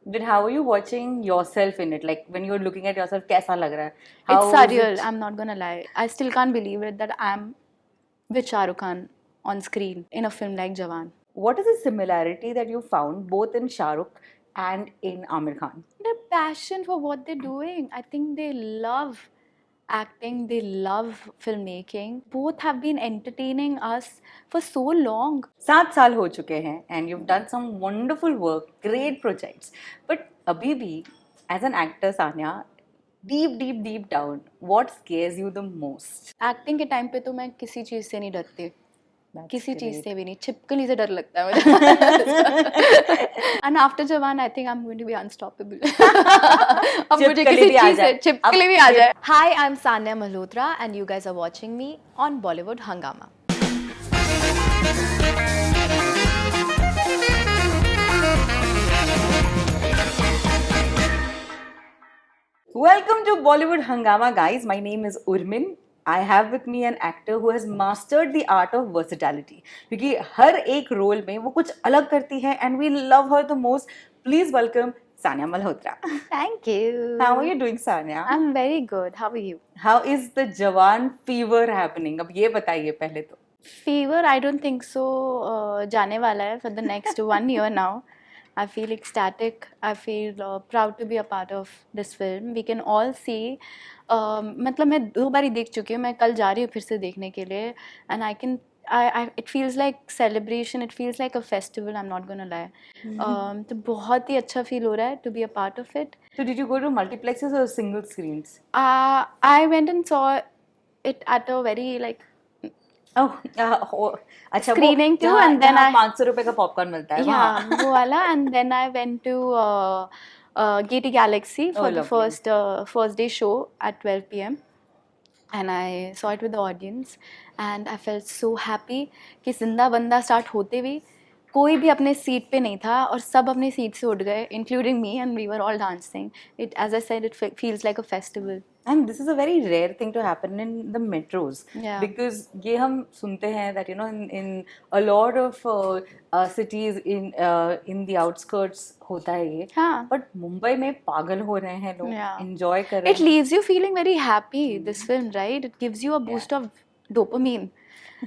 But how are you watching yourself in it? Like when you're looking at yourself, कैसा लग रहा है? How It's is surreal. it? I'm not gonna lie. I still can't believe it that I'm with Shah Rukh Khan on screen in a film like Jawan. What is the similarity that you found both in Shah Rukh and in Aamir Khan? Their passion for what they're doing. I think they love acting, they love filmmaking. Both have been entertaining us for so long. 7 साल हो चुके हैं and you've done some wonderful work, great projects. But अभी भी as an actor, Sanya, deep down, what scares you the most? Acting के time पे तो मैं किसी चीज़ से नहीं डरती, That's किसी चीज़ great. से भी नहीं, छिपकली से डर लगता है मुझे. And after Jawan I think I am going to be unstoppable. अब मुझे छिपकली किसी भी आ चीज़ से जाए. छिपकली अब भी आ जाए. Hi, I am Sanya Malhotra and you guys are watching me on Bollywood Hungama. Welcome to Bollywood Hungama, guys. My name is Urmin. I have with me an actor who has mastered the art of versatility. क्योंकि हर एक role में वो कुछ अलग करती है and we love her the most. Please welcome Sanya Malhotra. Thank you. How are you doing, Sanya? I'm very good. How are you? How is the Jawan fever happening? अब ये बताइए पहले तो. Fever, I don't think so. जाने वाला है for the next 1 year now. I feel ecstatic. I feel proud to be a part of this film. We can all see. मतलब मैं 2 बारी देख चुकी हूँ. मैं कल जा रही हूँ फिर से देखने के लिए. And I can. It feels like celebration. It feels like a festival. I'm not gonna lie. तो बहुत ही अच्छा feel हो रहा है to be a part of it. So did you go to multiplexes or single screens? I went and saw it at a very like. अच्छा Screening वो too, and then I 500 रुपए का पॉपकॉर्न मिलता है वहाँ. वो वाला. And then I went to Gate Galaxy for the lovely. first day show at 12 p.m. and I saw it with the audience and I felt so happy कि जिंदा बंदा स्टार्ट होते हुए कोई भी अपने सीट पे नहीं था और सब अपने सीट से उठ गए, including me, and we were all dancing. It, as I said, it feels like a festival. And this is a very rare thing to happen in the metros. Yeah. Because ये हम सुनते हैं that in a lot of cities in the outskirts होता है ये. हाँ. But Mumbai में पागल हो रहे हैं लोग. Yeah. Enjoy कर रहे It leaves you feeling very happy. This film, right? It gives you a boost of dopamine.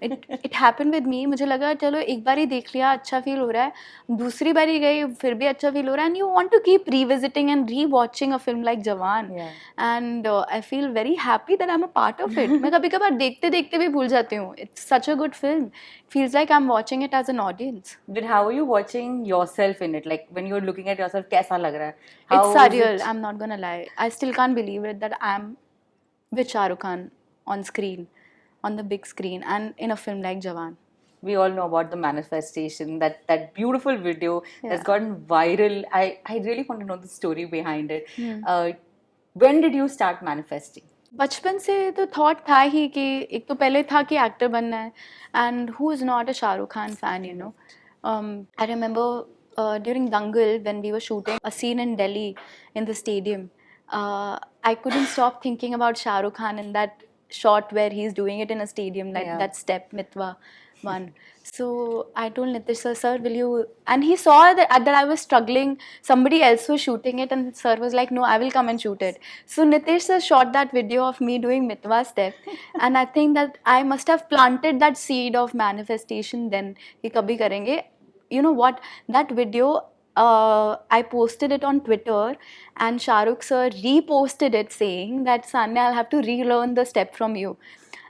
It happened with me. मुझे लगा चलो एक बार ही देख लिया, अच्छा फील हो रहा है. दूसरी बारी गई फिर भी अच्छा फील हो रहा है. And you want to keep revisiting and rewatching a film like Jawan. Yeah. And I feel very happy that I'm a part of it. मैं कभी कभार देखते देखते भी भूल जाती हूँ. It's such a good film. It feels like I'm watching it as an audience. But how are you watching yourself in it? Like when you're looking at yourself, कैसा लग रहा है? It's surreal. I'm not gonna lie. I still can't believe it that I'm with Shah Rukh Khan on screen, on the big screen, and in a film like Jawan. We all know about the manifestation, that beautiful video that's gotten viral. I really want to know the story behind it. When did you start manifesting? बचपन से तो thought था ही कि एक तो पहले था कि एक्टर बनना है. And who is not a Shahrukh Khan fan, you know. I remember during Dangal when we were shooting a scene in Delhi in the stadium, I couldn't stop thinking about Shah Rukh Khan in that shot where he's doing it in a stadium, like that step mitwa one. So I told Nitish sir, will you? And he saw that I was struggling. Somebody else was shooting it, and sir was like, no, I will come and shoot it. So Nitish sir shot that video of me doing mitwa step, and I think that I must have planted that seed of manifestation then. कि कभी करेंगे. You know what? That video, I posted it on Twitter and Shah Rukh sir reposted it saying that Sanya, I'll have to relearn the step from you.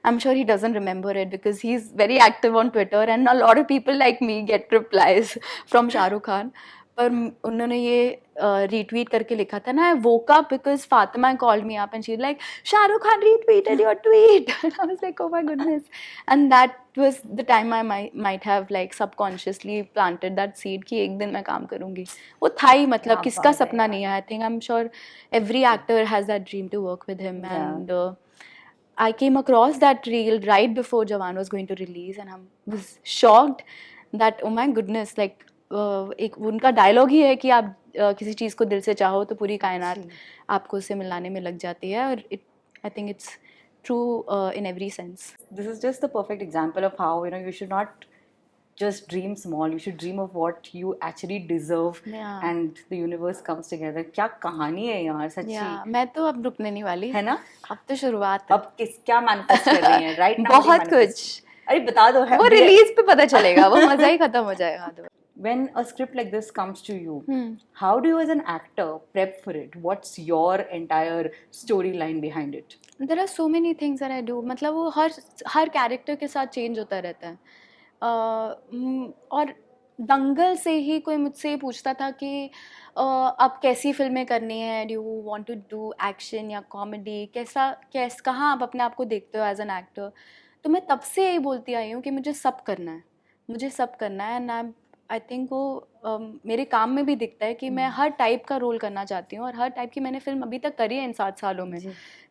I'm sure he doesn't remember it because he's very active on Twitter and a lot of people like me get replies from Shah Rukh Khan. पर उन्होंने ये retweet करके लिखा था ना, I woke up because Fatima called me up and she's like, Shah Rukh Khan retweeted your tweet. And I was like, oh my goodness. And that was the time I might have like subconsciously planted that seed कि एक दिन मैं काम करूँगी. वो था ही, मतलब किसका सपना नहीं है. I think I'm sure every actor has that dream to work with him. And I came across that reel right before Jawan was going to release and I was shocked that oh my goodness, like एक उनका dialogue ही है कि आप किसी चीज़ को दिल से चाहो तो पूरी कायनात आपको उससे मिलाने में लग जाती है. और I think it's true in every sense. This is just the perfect example of how you should not just dream small. You should dream of what you actually deserve, Yeah. and the universe comes together. क्या कहानी है यार सच्ची. Yeah, मैं तो अब रुकने नहीं वाली है ना. अब तो शुरुआत है अब क्या मैनिफेस्ट कर रही हैं राइट नाउ. बहुत कुछ. अरे बता दो. वो रिलीज पे पता चलेगा. वो मजा ही खत्म हो जाएगा. When a script like this comes to you, how do you as an actor prep for it? What's your entire storyline behind it? There are so many things that I do. मतलब वो हर character के साथ change होता रहता है. और दंगल से ही कोई मुझसे पूछता था कि अब कैसी फिल्में करनी है. Do you want to do action या कॉमेडी, कहाँ आप अपने आप को देखते हो एज एन एक्टर. तो मैं तब से यही बोलती आई हूँ कि मुझे सब करना है. एंड आई थिंक वो मेरे काम में भी दिखता है कि मैं हर टाइप का रोल करना चाहती हूँ. और हर टाइप की मैंने फिल्म अभी तक करी है इन 7 सालों में.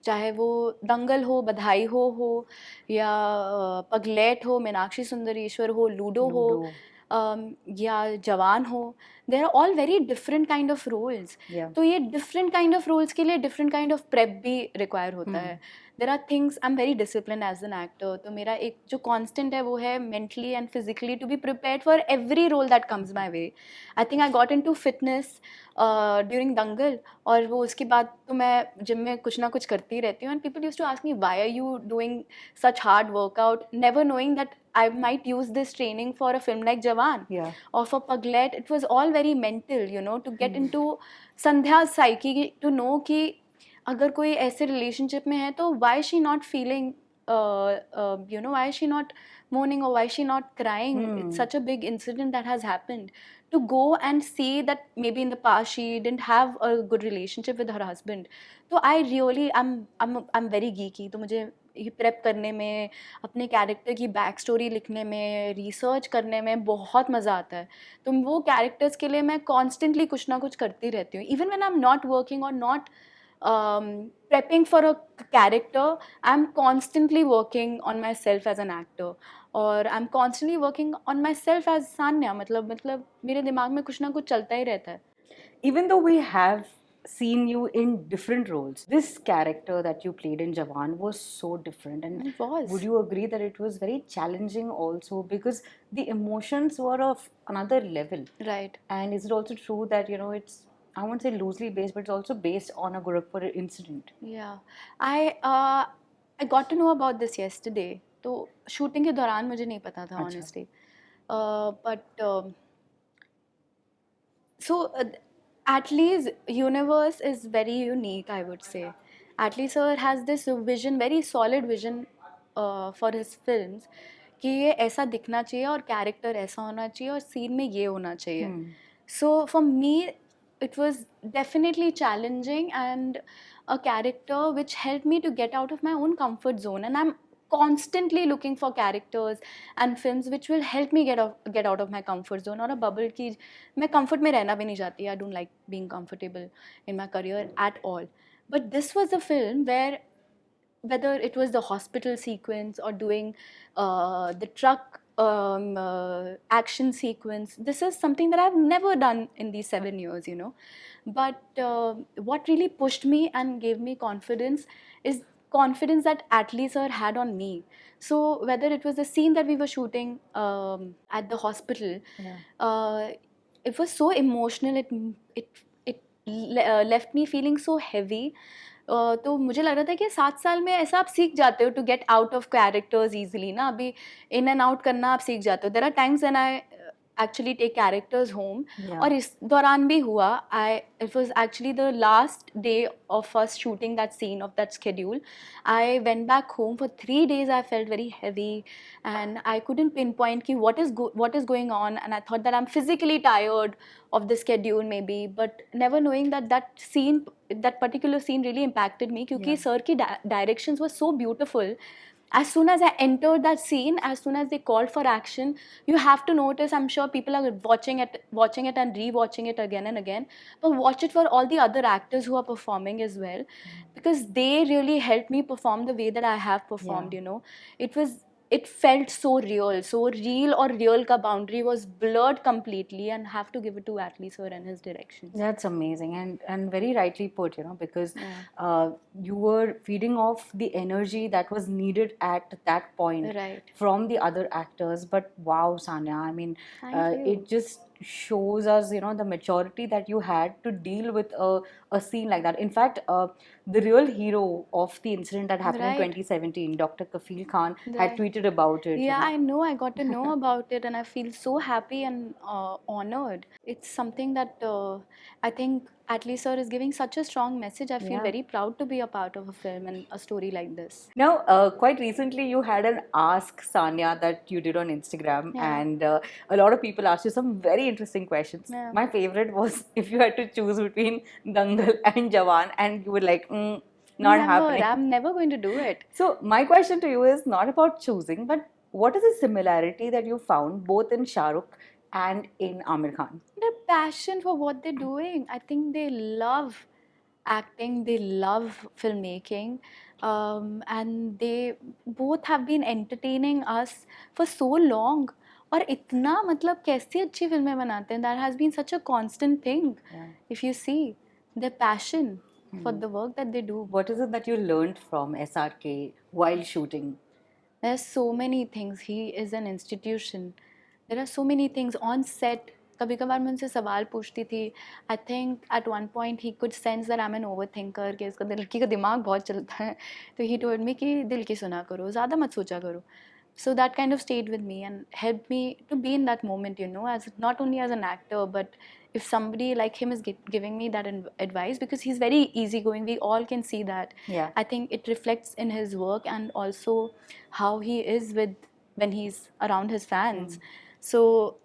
चाहे वो दंगल हो, बधाई हो या पगलेट हो, मीनाक्षी सुंदरेश्वर हो, लूडो हो, या जवान हो. There are all very different kind of roles. तो ये डिफरेंट काइंड ऑफ रोल्स के लिए डिफरेंट काइंड ऑफ प्रेप भी रिक्वायर होता है. There are things I am very discipline as an actor. तो मेरा एक जो कॉन्स्टेंट है वो है mentally and physically to be prepared for every role that comes my way. I think I got into fitness during Dangal. और वो उसके बाद तो मैं जिम में कुछ ना कुछ करती रहती हूँ. And people use to ask me why are you doing such hard workout, never knowing that I might use this training for a film like Jawan or for Paglet. It was all very mental, to get into Sandhya's psyche, to know कि अगर कोई ऐसे relationship में है तो why is she not feeling, why is she not mourning or why is she not crying? It's such a big incident that has happened. To go and see that maybe in the past she didn't have a good relationship with her husband. So I really, I'm very geeky. तो मुझे ये prep करने में, अपने character की back story लिखने में, research करने में बहुत मज़ा आता है. तो वो कैरेक्टर्स के लिए मैं कॉन्स्टेंटली कुछ ना कुछ करती रहती हूँ. Even when I am not working और not prepping for a character, I'm constantly working on myself as an actor. और I'm constantly working on myself as Sanya. मतलब मेरे दिमाग में कुछ ना कुछ चलता ही रहता है. Even though we have seen you in different roles, this character that you played in Jawan was so different. And it was. Would you agree that it was very challenging also because the emotions were of another level? Right. And is it also true that, it's, I won't say loosely based, but it's also based on a Gorakhpur incident? Yeah. I got to know about this yesterday. तो shooting के दौरान मुझे नहीं पता था honestly. But so Atlee's universe is very unique, I would say. Atlee sir has this vision, very solid vision for his films कि ये ऐसा दिखना चाहिए और कैरेक्टर ऐसा होना चाहिए और सीन में ये होना चाहिए. So for me it was definitely challenging and a character which helped me to get out of my own comfort zone. And I'm constantly looking for characters and films which will help me get out of my comfort zone or a bubble की मैं comfort में रहना भी नहीं चाहती. I don't like being comfortable in my career at all. But this was a film where, whether it was the hospital sequence or doing the truck action sequence, this is something that I've never done in these 7 years, But what really pushed me and gave me confidence is confidence that Atlee sir had on me. So whether it was the scene that we were shooting at the hospital, it was so emotional. It left me feeling so heavy. तो मुझे लग रहा था कि 7 साल में ऐसा आप सीख जाते हो to get out of characters easily ना. अभी इन एंड आउट करना आप सीख जाते हो. There are times when I actually take characters home. और इस दौरान भी हुआ. It was actually the last day of us shooting that scene of that schedule. I went back home for 3 days. I felt very heavy and I couldn't pinpoint ki what is going on, and I thought that I'm physically tired of the schedule maybe, but never knowing that particular scene really impacted me because sir ki directions were so beautiful. As soon as I entered that scene, as soon as they called for action, you have to notice, I'm sure people are watching it and re-watching it again and again, but watch it for all the other actors who are performing as well, because they really helped me perform the way that I have performed, It was it felt so real. So real or real ka boundary was blurred completely, and have to give it to Atlee sir and his direction. That's amazing, and very rightly put, because Yeah. you were feeding off the energy that was needed at that point Right. from the other actors. But wow, Sanya, I mean, Thank you. it just shows us, the maturity that you had to deal with a scene like that. In fact, the real hero of the incident that happened in Right. 2017, Dr. Kafil Khan, had Right. tweeted about it. Yeah, I know. I got to know about it, and I feel so happy and honored. It's something that I think Atlee sir is giving such a strong message. I feel Yeah. very proud to be a part of a film and a story like this. Now, quite recently, you had an Ask Sanya that you did on Instagram, Yeah. and a lot of people asked you some very interesting questions. Yeah. My favorite was if you had to choose between Dangal and Jawan, and you were like, not happening. I'm never going to do it. So, my question to you is not about choosing, but what is the similarity that you found both in Shah Rukh and in Aamir Khan? Their passion for what they're doing. I think they love acting, they love filmmaking, and they both have been entertaining us for so long. और इतना मतलब कैसी अच्छी फिल्में बनाते हैं, that has been such a constant thing. Yeah. If you see their passion for the work that they do. What is it that you learned from SRK while shooting? There's so many things. He is an institution. There are so many things on set. कभी कभार मैं उनसे सवाल पूछती थी. I think at one point he could sense that I'm an overthinker, कि इसका लड़की का दिमाग बहुत चलता है. तो he told me कि दिल की सुना करो, ज़्यादा मत सोचा करो. So that kind of stayed with me and helped me to be in that moment, as not only as an actor, but if somebody like him is giving me that advice, because he's very easygoing, we all can see that. Yeah. I think it reflects in his work and also how he is when he's around his fans. So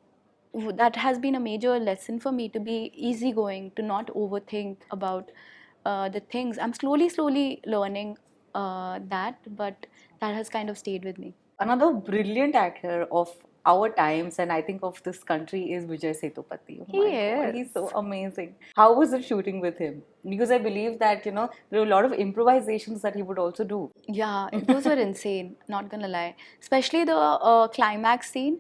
that has been a major lesson for me, to be easygoing, to not overthink about the things. I'm slowly learning that, but that has kind of stayed with me. Another brilliant actor of our times, and I think of this country, is Vijay Sethupathi. Oh my God, he's so amazing. How was it shooting with him? Because I believe that, there are a lot of improvisations that he would also do. Yeah, those were insane, not gonna lie. Especially the climax scene.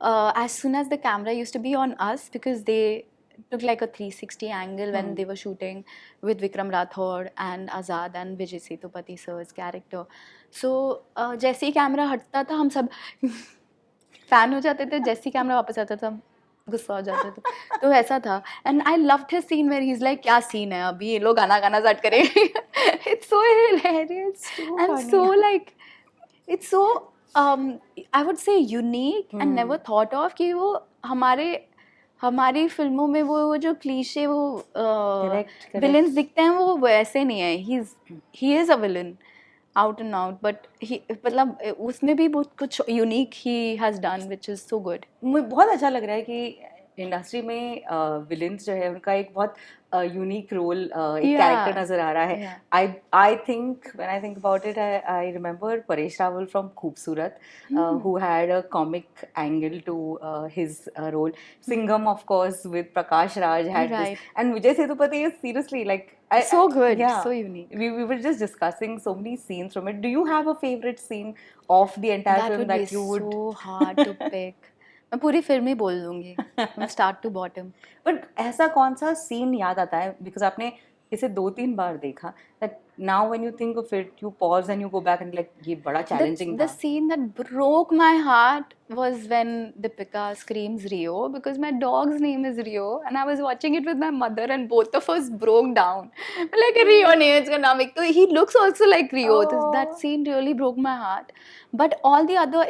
As soon as the camera used to be on us, because they took like a 360 angle when they were shooting with Vikram Rathod and Azad and Vijay Sethupathi sir's character. So जैसे ही camera हटता था हम सब fan हो जाते थे, जैसे ही camera वापस आता था गुस्सा हो जाते थे. तो ऐसा था. And I loved his scene where he is like, क्या सीन है अभी, ये लोग गाना स्टार्ट करें. It's so hilarious and so like it's so I would say unique and never thought of कि वो हमारी फिल्मों में वो जो क्लीशे वो विलेंस दिखते हैं वो वैसे नहीं है. He is a villain out and out, but मतलब उसमें भी बहुत कुछ unique he has done which is so good. मुझे बहुत अच्छा लग रहा है कि इंडस्ट्री में विलेंस जो है उनका एक बहुत यूनिक रोल एक कैरेक्टर नजर आ रहा है. I think when I think about it I remember Paresh Rawal from खूबसूरत who had a comic angle to his role. Singham, of course, with Prakash Raj had this, and Vijay Sethupathi is seriously like so good, so unique. We were just discussing so many scenes from it. Do you have a favorite scene of the entire film that you would? That would be so hard to pick. मैं पूरी film ही बोल दूंगी, start to bottom. But ऐसा कौन सा scene याद आता है, बिकॉज आपने इसे 2-3 बार देखा, that now when you think of it you pause and you go back and like ये बड़ा challenging The scene that broke my heart was when Deepika screams Rio, because my dog's name is Rio and I was watching it with my mother and both of us broke down. Like Rio नहीं है इसका नाम, एक तो he looks also like Rio. That scene really broke my heart. But all the other,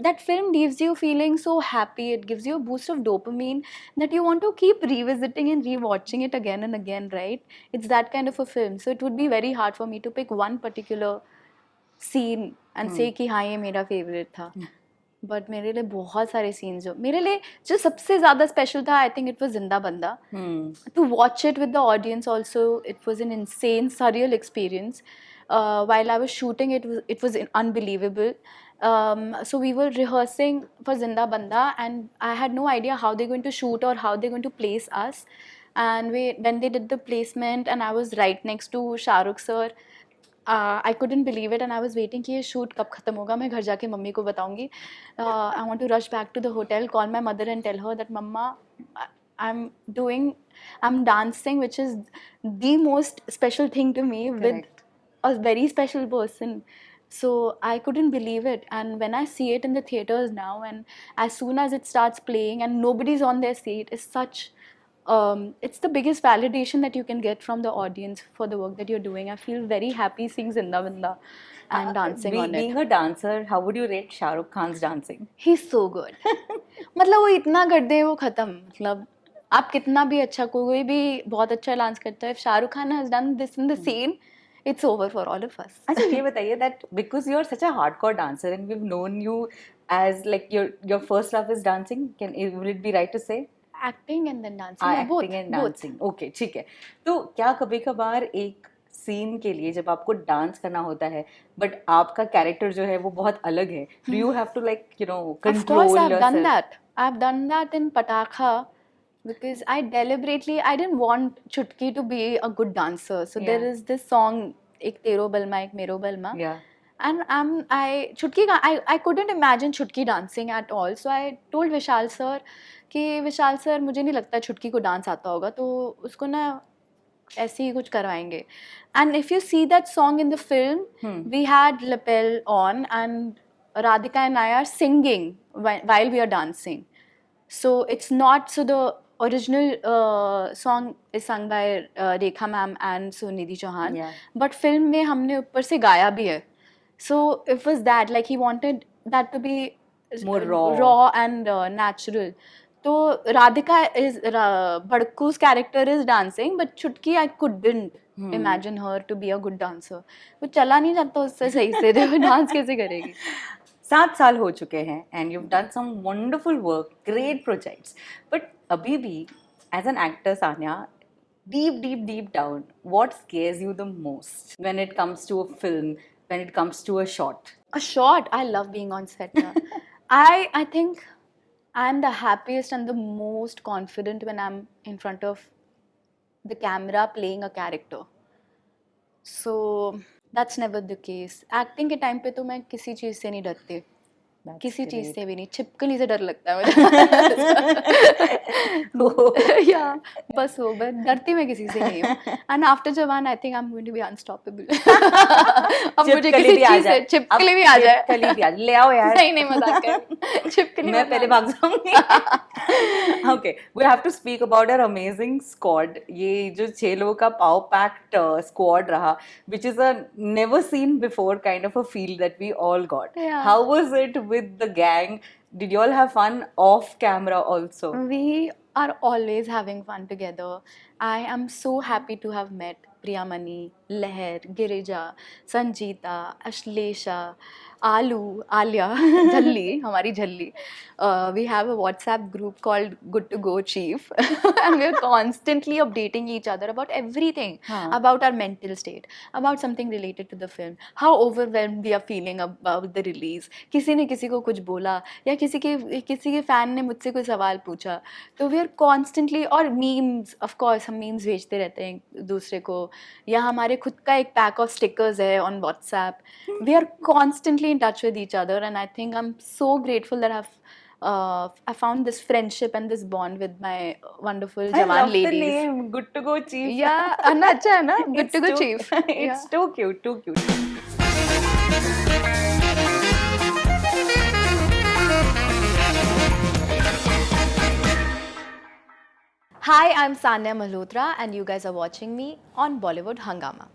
that film leaves you feeling so happy. It gives you a boost of dopamine that you want to keep revisiting and rewatching it again and again, right? It's that kind of a film. So it would be very hard for me to pick one particular scene and say कि हाँ ये मेरा favorite था. But मेरे लिए बहुत सारे scenes मेरे लिए जो सबसे ज़्यादा special था, I think it was जिंदा बंदा. To watch it with the audience also, it was an insane, surreal experience. While I was shooting, it was unbelievable. So we were rehearsing for Zinda Banda, and I had no idea how they're going to shoot or how they're going to place us. And when they did the placement, and I was right next to Shah Rukh sir, I couldn't believe it and I was waiting कि ये shoot कब खत्म होगा, मैं घर जाके mummy को बताऊंगी. I want to rush back to the hotel, call my mother and tell her that Mama, I'm doing, I'm dancing, which is the most special thing to me with Correct. a very special person. So I couldn't believe it. And when I see it in the theaters now, and as soon as it starts playing and nobody's on their seat, it's such it's the biggest validation that you can get from the audience for the work that you're doing. I feel very happy seeing Zinda Vinda and dancing on it. Being a dancer, how would you rate Shah Rukh Khan's dancing? He's so good. मतलब वो इतना कर दे वो खत्म. मतलब आप कितना भी अच्छा, कोई भी बहुत अच्छा डांस करता है, if Shah Rukh Khan has done this in the scene, it's over for all of us. अच्छा ये बताइए that because you're such a hardcore dancer and we've known you as like your first love is dancing, will it be right to say? Acting and then dancing. Yeah, Acting and dancing. Okay, ठीक है. तो क्या कभी कभार एक scene के लिए जब आपको डांस करना होता है बट आपका कैरेक्टर जो है वो बहुत अलग है, do you have to like control Of course, I've yourself? done that. I've done that in Patakha because I didn't want Chutki to be a good dancer. So there is this song, Ek Tero Balma, Ek Mero Balma. Yeah. And I couldn't imagine Chutki dancing at all. So I told Vishal sir कि विशाल sir मुझे नहीं लगता छुटकी को dance आता होगा, तो उसको ना ऐसे ही कुछ करवाएंगे. And if you see that song in the film, we had lapel on and Radhika and I are singing while we are dancing. So it's not, so the original song is sung by Rekha ma'am and Sunidhi Chauhan. Yeah. But film में हमने ऊपर से गाया भी है. So it was that, like he wanted that to be more raw and natural. So Radhika is Bhadku's character is dancing, but Chutki I couldn't imagine her to be a good dancer. वो चला नहीं जाता उससे सही से, जो dance कैसे करेगी? 7 साल हो चुके हैं and you've done some wonderful work, great projects. But अभी भी as an actor, Sanya, deep down, what scares you the most when it comes to a film, when it comes to a shot? A shot. I love being on set. I think I'm the happiest and the most confident when I'm in front of the camera playing a character. So that's never the case. Acting के time पे तो मैं किसी चीज़ से नहीं डरती. किसी चीज़ से भी नहीं, छिपकली से डर लगता है मुझे. या बस वो, डरती मैं किसी से नहीं हूँ. And after Jawan I think I am going to be unstoppable. अब मुझे किसी चीज़ से छिपकली भी आ जाए, ले आओ यार. नहीं मजाक कर, छिपकली मैं पहले भाग जाऊंगी. Okay, we have to speak about our amazing squad. ये जो 6 लोगों का power packed squad रहा, which is a never seen before kind of a feel that we all got. Yeah. How was it with the gang? Did you all have fun off camera also? We are always having fun together. I am so happy to have met Priyamani, Leher, Girija, Sanjeeta, Ashlesha, Alu, Alia, Jhalli, हमारी Jhalli. We have a WhatsApp group called Good to Go Chief, and we're constantly updating each other about everything, about our mental state, about something related to the film, how overwhelmed we are feeling about the release. किसी ने किसी को कुछ बोला या किसी के fan ने मुझसे कोई सवाल पूछा, तो we are constantly, और memes, of course हम memes भेजते रहते हैं दूसरे को, या हमारे खुद का एक पैक ऑफ स्टिकर्स है on WhatsApp. We are constantly in touch with each other, and I think I'm so grateful that I found this friendship and this bond with my wonderful Jawan ladies. I love the name, Good to Go Chief. Yeah, अच्छा है ना, Good to Go Chief. It's too cute, too cute. Hi, I'm Sanya Malhotra, and you guys are watching me on Bollywood Hungama.